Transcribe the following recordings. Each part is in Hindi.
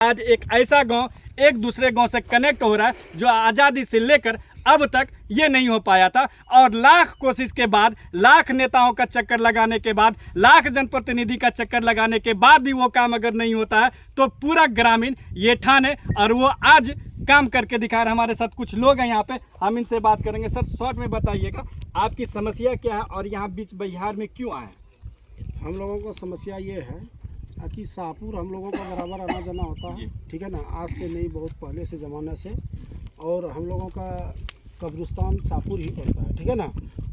आज एक ऐसा गांव एक दूसरे गांव से कनेक्ट हो रहा है जो आज़ादी से लेकर अब तक ये नहीं हो पाया था। और लाख कोशिश के बाद, लाख नेताओं का चक्कर लगाने के बाद, लाख जनप्रतिनिधि का चक्कर लगाने के बाद भी वो काम अगर नहीं होता है तो पूरा ग्रामीण ये ठान है और वो आज काम करके दिखा रहे। हमारे साथ कुछ लोग हैं यहाँ पे, हम इनसे बात करेंगे। सर शॉर्ट में बताइएगा आपकी समस्या क्या है और यहाँ बीच बिहार में क्यों आए? हम लोगों को समस्या ये है कि शाहपुर हम लोगों का बराबर आना जाना होता है, ठीक है ना। आज से नहीं, बहुत पहले से ज़माने से। और हम लोगों का कब्रिस्तान शाहपुर ही पड़ता है, ठीक है ना।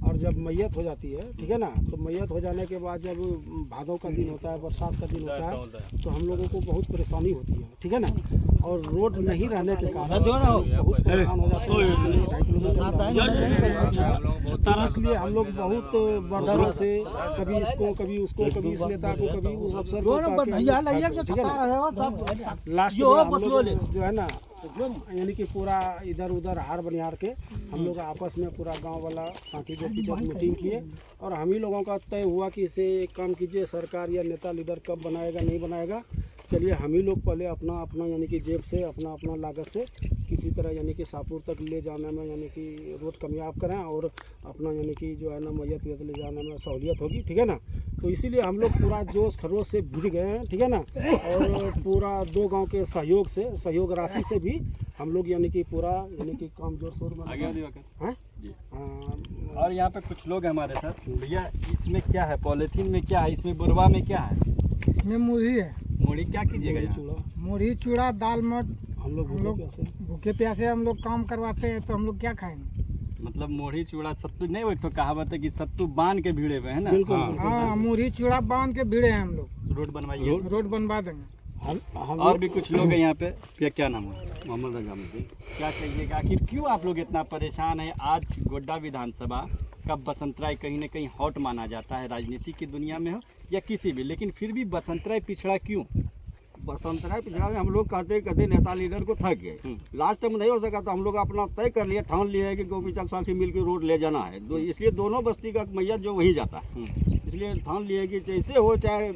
और जब मैयत हो जाती है, ठीक है ना, तो मैयत हो जाने के बाद जब भादों का दिन होता है, बरसात का दिन होता है, तो हम लोगों को बहुत परेशानी होती है, ठीक है ना। और रोड नहीं रहने के कारण बहुत परेशान हो जाते हैं। इसलिए हम लोग बहुत वर्षों से कभी इसको, कभी उसको, कभी इस नेता को, कभी उस अफसर को, लास्ट जो है ना, यानी कि पूरा इधर उधर हार बनिहार के हम लोग आपस में पूरा गांव वाला साथी के पीछे मीटिंग किए और हम ही लोगों का तय हुआ कि इसे एक काम कीजिए, सरकार या नेता लीडर कब बनाएगा नहीं बनाएगा, चलिए हम ही लोग पहले अपना अपना यानी कि जेब से अपना लागत से किसी तरह यानी कि शाहपुर तक ले जाने में यानी कि रोड कामयाब करें और अपना यानी कि जो है ना मैयत वैयत ले जाने में सहूलियत होगी, ठीक है ना। तो इसीलिए हम लोग पूरा जोश खरोश से जुट गए हैं, ठीक है ना। और पूरा 2 गांव के सहयोग से, सहयोग राशि से भी हम लोग यानी कि पूरा यानी कि काम जोर शोर में हैं। और यहाँ पे कुछ लोग हैं हमारे साथ। भैया इसमें क्या है, पॉलीथीन में क्या है, इसमें बुरवा में क्या है? इसमें मुरही है। मुरही क्या कीजिएगा? मुरही, चूड़ा, दाल, मठ। हम लोग भूखे प्यासे हम लोग काम करवाते हैं तो हम लोग क्या खाएंगे? मतलब मुरही चूड़ा सत्तू नहीं, वो तो कहावत है कि सत्तू बांध के भिड़े हुए है ना। हाँ, मुरही चूड़ा बांध के भिड़े हैं हम लोग। रोड बनवाइए, रोड बनवा देंगे। और भी कुछ लोग हैं यहाँ पे। भैया क्या नाम है? मोहम्मद रजा। क्या कहिएगा, आखिर क्यों आप लोग इतना परेशान हैं? आज गोड्डा विधानसभा का बसंतराय कहीं न कहीं हॉट माना जाता है, राजनीति की दुनिया में हो या किसी भी, लेकिन फिर भी बसंतराय पिछड़ा क्यों? बसंतराय पिछड़ा में हम लोग कहते नेता लीडर को थक गए। लास्ट टाइम नहीं हो सका तो हम लोग अपना तय कर लिया, ठान लिया है कि गोपीचक साखी मिल के रोड ले जाना है। इसलिए दोनों बस्ती का मैयत जो वहीं जाता है, इसलिए ठान लिया कि जैसे हो, चाहे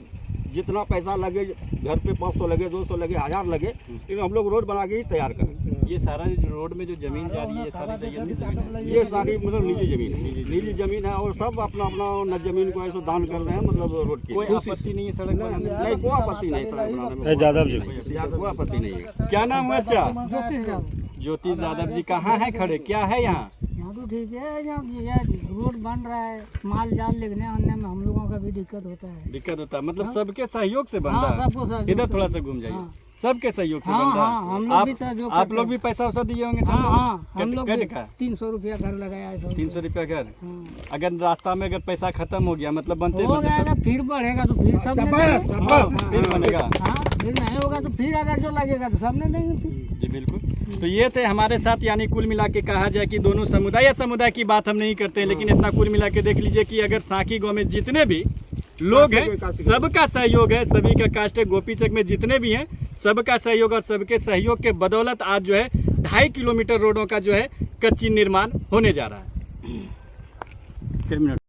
जितना पैसा लगे, घर पे 500 लगे, 200 लगे, 1000 लगे, लेकिन हम लोग रोड बना के ही तैयार करें। ये सारा रोड में जो जमीन जा रही है, ये सारी जमीन है, ये सारी मतलब निजी जमीन है, निजी जमीन है। और सब अपना अपना जमीन को ऐसे दान कर रहे हैं, मतलब रोड की कोई आपत्ति नहीं है सड़क बनाने में? नहीं, कोई आपत्ति नहीं सड़क बनाने में, कोई आपत्ति नहीं है। क्या नाम है? अच्छा, ज्योति यादव जी। कहाँ है खड़े, क्या है यहाँ? यहाँ तो ठीक है, यहाँ रोड बन रहा है, माल जाल लेने आने में हम लोगों का भी दिक्कत होता है। दिक्कत होता है मतलब सबके सहयोग से बन रहा है। सबको सहयोग। इधर थोड़ा सा घूम जाइए। सबके सहयोग से बन रहा है। हम लोग भी सहयोग। आप लोग भी पैसा वैसा दिए होंगे? हम लोग 300 रुपया घर लगाया है। 300 रुपया घर। अगर रास्ता में अगर पैसा खत्म हो गया, मतलब बनते हो गया, फिर बढ़ेगा तो फिर सब फिर बनेगा। फिर नहीं होगा तो फिर अगर जो लगेगा तो सब नहीं देंगे फिर। जी बिल्कुल। तो ये थे हमारे साथ, यानी कुल मिला के कहा जाए कि दोनों समुदाय या समुदाय की बात हम नहीं करते, लेकिन इतना कुल मिला के देख लीजिए कि अगर साकी गांव में जितने भी लोग हैं सबका सहयोग है, सभी का कास्ट है। गोपीचक में जितने भी हैं सबका सहयोग, और सबके सहयोग के बदौलत आज जो है 2.5 किलोमीटर रोडों का जो है कच्ची निर्माण होने जा रहा है।